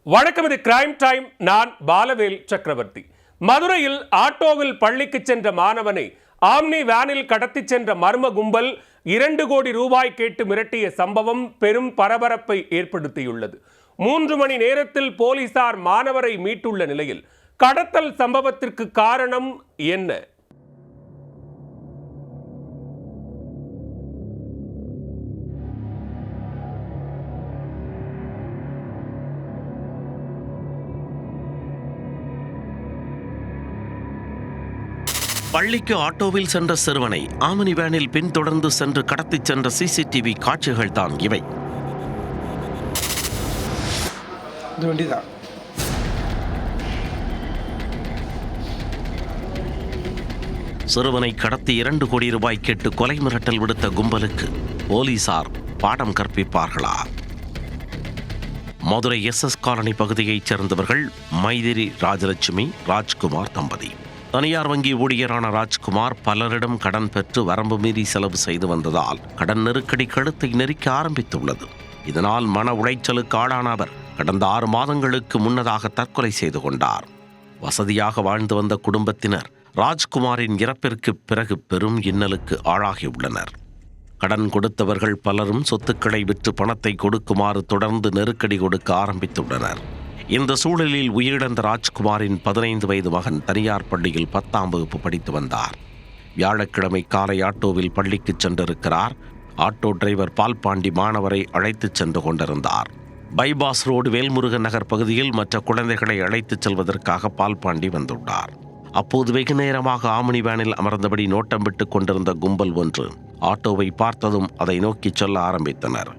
வணக்கம், இது crime time. நான் பாலவேல் சக்கரவர்த்தி. மதுரையில் ஆட்டோவில் பள்ளிக்கு சென்ற மாணவனை ஆம்னி வேனில் கடத்தி சென்ற மர்ம கும்பல் 2 கோடி ரூபாய் கேட்டு மிரட்டிய சம்பவம் பெரும் பரபரப்பை ஏற்படுத்தியுள்ளது. 3 மணி நேரத்தில் போலீசார் மாணவரை மீட்டுள்ள நிலையில் கடத்தல் சம்பவத்திற்கு காரணம் என்ன? பள்ளிக்கு ஆட்டோவில் சென்ற சிறுவனை ஆம்னி வேனில் பின்தொடர்ந்து சென்று கடத்திச் சென்ற சிசிடிவி காட்சிகள் தான் இவை. சிறுவனை கடத்தி 2 கோடி ரூபாய் கேட்டு கொலை மிரட்டல் விடுத்த கும்பலுக்கு போலீசார் பாடம் கற்பிப்பார்களா? மதுரை SS காலனி பகுதியைச் சேர்ந்தவர்கள் மைதிரி ராஜலட்சுமி, ராஜ்குமார் தம்பதி. தனியார் வங்கி ஊழியரான ராஜ்குமார் பலரிடம் கடன் பெற்று வரம்பு மீறி செலவு செய்து வந்ததால் கடன் நெருக்கடி கழுத்தை நெரிக்க ஆரம்பித்துள்ளது. இதனால் மன உளைச்சலுக்கு ஆளான அவர் கடந்த 6 மாதங்களுக்கு முன்னதாக தற்கொலை செய்து கொண்டார். வசதியாக வாழ்ந்து வந்த குடும்பத்தினர் ராஜ்குமாரின் இறப்பிற்கு பிறகு பெரும் இன்னலுக்கு ஆளாகியுள்ளனர். கடன் கொடுத்தவர்கள் பலரும் சொத்துக்களை விற்று பணத்தை கொடுக்குமாறு தொடர்ந்து நெருக்கடி கொடுக்க ஆரம்பித்துள்ளனர். இந்த சூழலில் உயிரிழந்த ராஜ்குமாரின் 15 வயது மகன் தனியார் பள்ளியில் 10ஆம் வகுப்பு படித்து வந்தார். வியாழக்கிழமை காலை ஆட்டோவில் பள்ளிக்கு சென்றிருக்கிறார். ஆட்டோ டிரைவர் பால்பாண்டி மாணவரை அழைத்துச் சென்று கொண்டிருந்தார். பைபாஸ் ரோடு வேல்முருகன் நகர் பகுதியில் மற்ற குழந்தைகளை அழைத்துச் செல்வதற்காக பால்பாண்டி வந்துள்ளார். அப்போது வெகு நேரமாக ஆம்னி வேனில் அமர்ந்தபடி நோட்டம் விட்டு கொண்டிருந்த கும்பல் ஒன்று ஆட்டோவை பார்த்ததும் அதை நோக்கி செல்ல ஆரம்பித்தனர்.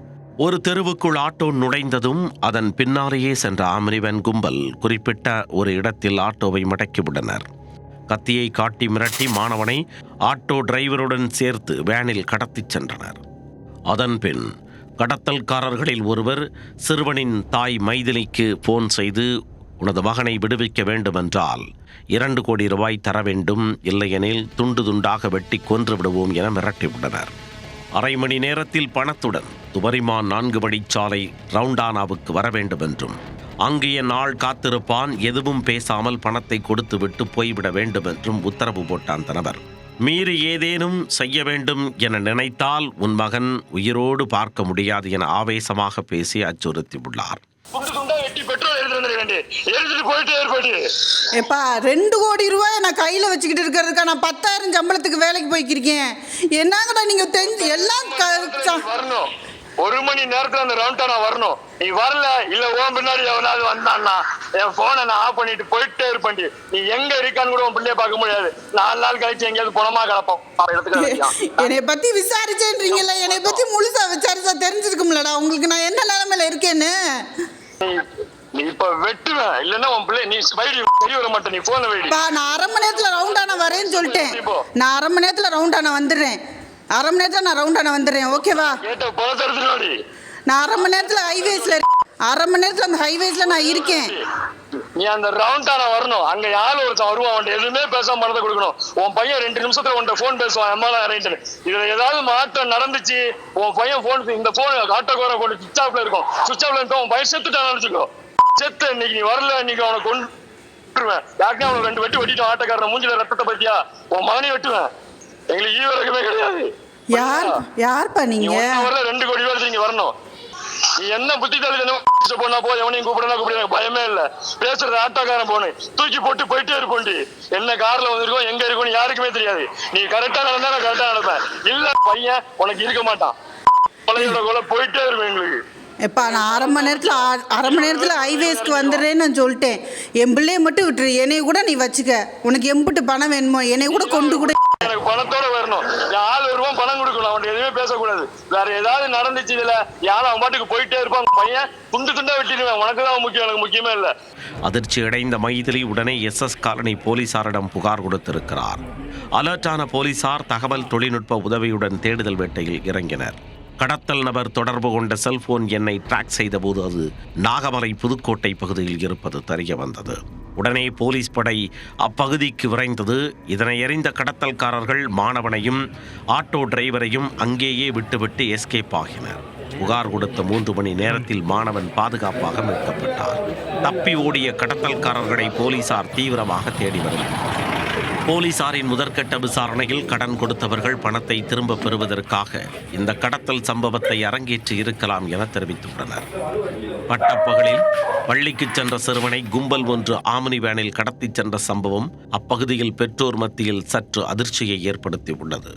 ஒரு தெருவுக்குள் ஆட்டோ நுழைந்ததும் அதன் பின்னாலேயே சென்ற ஆம்னி வேன் கும்பல் குறிப்பிட்ட ஒரு இடத்தில் ஆட்டோவை மடக்கிவிட்டனர். கத்தியை காட்டி மிரட்டி மாணவனை ஆட்டோ டிரைவருடன் சேர்த்து வேனில் கடத்திச் சென்றனர். அதன் பின் கடத்தல்காரர்களில் ஒருவர் சிறுவனின் தாய் மைதிலிக்கு போன் செய்து, உனது மகனை விடுவிக்க வேண்டுமென்றால் 2 கோடி ரூபாய் தர வேண்டும், இல்லையெனில் துண்டு துண்டாக வெட்டி கொன்று விடுவோம் என மிரட்டிவிட்டனர். அரை மணி நேரத்தில் பணத்துடன் துபரிமான் 4 வழிச்சாலை ரவுண்டானாவுக்கு வர வேண்டும் என்றும் அங்கு என் ஆள் காத்திருப்பான், எதுவும் பேசாமல் பணத்தை கொடுத்து விட்டு போய்விட வேண்டும் என்றும் உத்தரவு போட்டான் தனவர். மீறி ஏதேனும் செய்ய வேண்டும் என நினைத்தால் உன் மகன் உயிரோடு பார்க்க முடியாது என ஆவேசமாக பேசி அச்சுறுத்தியுள்ளார். 2 கோடி ரூபாய் நான் கையில் வச்சுக்கிட்டு இருக்கிறதுக்கா நான் 10,000 சம்பளத்துக்கு வேலைக்கு போய்க்கிருக்கேன். என்னங்கடா நீங்க எல்லாம் வரணும். 1 மணி நேரத்துல அந்த ரவுண்டானா வரணும். நீ வரல, இல்ல உன் பின்னாடி எவனாவது வந்தான்னா என் போனை நான் ஆஃப் பண்ணிட்டு போயிட்டே இருப்பேன். நீ எங்க இருக்கான்னு கூட உன் பிள்ளைய பார்க்க முடியாது. 4 நாள் கழிச்சு எங்கேயாவது பணமா கிடப்போம். என்னை பத்தி விசாரிச்சேன்றீங்கல்ல, என்னை பத்தி முழுசா விசாரிச்சா தெரிஞ்சிருக்கும்லடா உங்களுக்கு நான் என்ன நிலைமையில இருக்கேன்னு. நீ இப்ப வெட்டுவேன், இல்லன்னா உன் பிள்ளை நீ வைடி வர மாட்டே. நீ போன வைடி. நான் 1/2 மணி நேரத்துல ரவுண்டானா வரேன்னு சொல்லிட்டேன். நான் 1/2 மணி நேரத்துல ரவுண்டானா வந்துடுறேன். 1/2 மணி நேரத்துல நான் ரவுண்டானா வந்துடுறேன். ஓகேவா? கேட்ட பணத்தை எடுத்துடி. நான் 1/2 மணி நேரத்துல ஹைவேஸ்ல 1/2 மணி நேரத்துல அந்த ஹைவேஸ்ல நான் இருக்கேன். நீ அந்த ரவுண்டானா வரணும். அங்க யாரு ஒருத்தன் வருவான், அவன் எதுவுமே பேசாம பணத்தை கொடுக்கணும். உன் பையன் 2 நிமிஷத்துல உன்கிட்ட போன் பேசுவான். அம்மாலாம் அரேஞ்ச். இதுல ஏதாவது மாற்றம் நடந்துச்சு, உன் பையன் போன் இந்த போன் ஆட்டோக்கார போன் சுவிட்ச் ஆஃப்ல இருக்கும். சுவிட்ச் ஆஃப்ல இருக்கும். உன் பையன் செத்துட்டான்னு நினைச்சுக்கோ. செத்து இன்னைக்கு நீ வரல, இன்னைக்கு அவனை கொண்டுருவேன். யாருக்கே அவனுக்கு 2 வெட்டி வெட்டிட்டு ஆட்டக்காரன் மூஞ்சில ரத்தத்தை பத்தியா உன் மகனை வெட்டுவேன். எங்களுக்கு ஈவரகமே கிடையாது. யார்ப்பா நீங்க? 2 கோடி ரூபாய் நீங்க வரணும். நீ என்ன புத்திசாலி போனா போ, எவனையும் கூப்பிட பயமே இல்ல. பேசுறது ஆட்டோக்காரன் போனு தூக்கி போட்டு போயிட்டே இருப்போண்டி. என்ன கார்ல வந்திருக்கோம், எங்க இருக்கோம் யாருக்குமே தெரியாது. நீ கரெக்டா நடந்தா நான் கரெக்டா நடப்பேன். இல்ல பையன் உனக்கு இருக்க மாட்டான். போயிட்டே இருப்பேன். எங்களுக்கு எப்பா நான் 1/2 மணி நேரத்தில் ஹைவேஸ்க்கு வந்துடுறேன்னு நான் சொல்லிட்டேன். என் பிள்ளைய மட்டும் விட்டுரு, என்னைய கூட நீ வச்சுக்க. உனக்கு எம்பிட்டு பணம் வேணுமோ என்னைய கூட கொண்டு கூட. எனக்கு பணத்தோட வரணும். ஆள் வருவான், பணம் கொடுக்கணும். அவன் எதுவுமே பேசக்கூடாது. வேற ஏதாவது நடந்துச்சு இதுல யாரும் அவன் பாட்டுக்கு போயிட்டே இருப்பான். பையன் துண்டு துண்டா வெட்டிடுவேன். உனக்கு தான் முக்கியம், எனக்கு முக்கியமே இல்லை. அதிர்ச்சி அடைந்த மைதிலி உடனே SS காலனி போலீசாரிடம் புகார் கொடுத்திருக்கிறார். அலர்ட்டான போலீசார் தகவல் தொழில்நுட்ப உதவியுடன் தேடுதல் வேட்டையில் இறங்கினர். கடத்தல் நபர் தொடர்பு கொண்ட செல்போன் எண்ணை டிராக் செய்தபோது அது நாகமலை புதுக்கோட்டை பகுதியில் இருப்பது தெரிய வந்தது. உடனே போலீஸ் படை அப்பகுதிக்கு விரைந்தது. இதனை அறிந்த கடத்தல்காரர்கள் மாணவனையும் ஆட்டோ டிரைவரையும் அங்கேயே விட்டுவிட்டு எஸ்கேப் ஆகினர். புகார் கொடுத்த 3 மணி நேரத்தில் மாணவன் பாதுகாப்பாக மீட்கப்பட்டார். தப்பி ஓடிய கடத்தல்காரர்களை போலீசார் தீவிரமாக தேடி வருகின்றனர். போலீசாரின் முதற்கட்ட விசாரணையில் கடன் கொடுத்தவர்கள் பணத்தை திரும்ப பெறுவதற்காக இந்த கடத்தல் சம்பவத்தை அரங்கேற்றி இருக்கலாம் என தெரிவித்துள்ளனர். பட்டப்பகலில் பள்ளிக்கு சென்ற சிறுவனை கும்பல் ஒன்று ஆம்னி வேனில் கடத்திச் சென்ற சம்பவம் அப்பகுதியில் பெற்றோர் மத்தியில் சற்று அதிர்ச்சியை ஏற்படுத்தியுள்ளது.